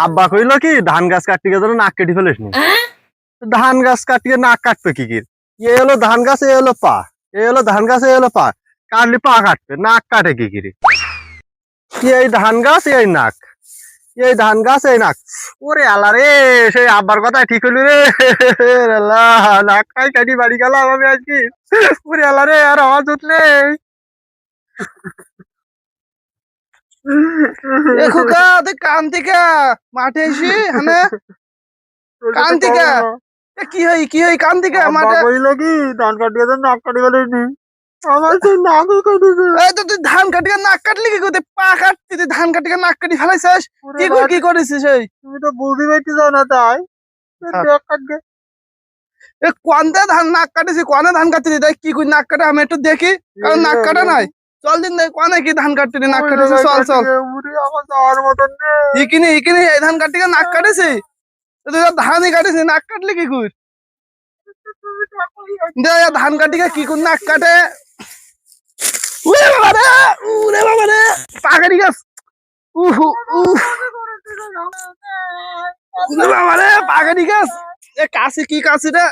আব্বা কইলো কি ধান গাছ কাটতে গেছিল নাক কেটে ফেলিস নি। ধান গাছ কাটিয়ে নাক কাটবে কি কি? এ হলো ধান গাছ, এ হলো পা। এ হলো ধান গাছ, এ হলো পা। কাটলি পা কাটবে, নাক কাটে কি কি? এই ধান গাছ, এই নাক। এই ধান গাছ, এই নাক। ওরে আল্লাহ রে, সেই আব্বার কথা ঠিক হইল রে। আল্লাহ, নাক খাই কাটি বাড়ি গেলাম আমি আজকে। ওরে আল্লাহ রে, আর আওয়াজ উঠলে। এ খোকা তুই কান্তিকা মাঠে এসি হানে কান্তিকা কি হই কান্তিকা মাঠে কইলো কি ধান কাটিয়ে দেন, নাক কাটি ফেলিনি। আমার তো নাকই কাটিছে। এই তো তুই ধান কাটিয়ে নাক কাটলি কি করতে পা কাটতি তুই ধান কাটিয়ে নাক কাটি ফেলাইছিস কি করেছিস এই তুমি তো বুঝি পাইতে যাও না তাই নাক কাটবে। এ কোনটা ধান নাক কাটিছি কোনে ধান কাটতি তাই কি কই নাক কাটা আমি একটু দেখি কারণ নাক কাটা নাই চল দিন দেখ কোনে কি ধান কাটতি নাক কাটিছিস চল চল আমার যাওয়ার মতন নেই। ইকিনি এই ধান কাটিয়ে নাক কাটিছি তুই তো ধানই কাটিস নাক কাটলি কি কই দে ধান কাটিয়ে কি কই নাক কাটে উরে বাবা রে পাকারি গাছ উহু উরে বাবা রে পাকারি গাছ এ কাশি কি কাশি রে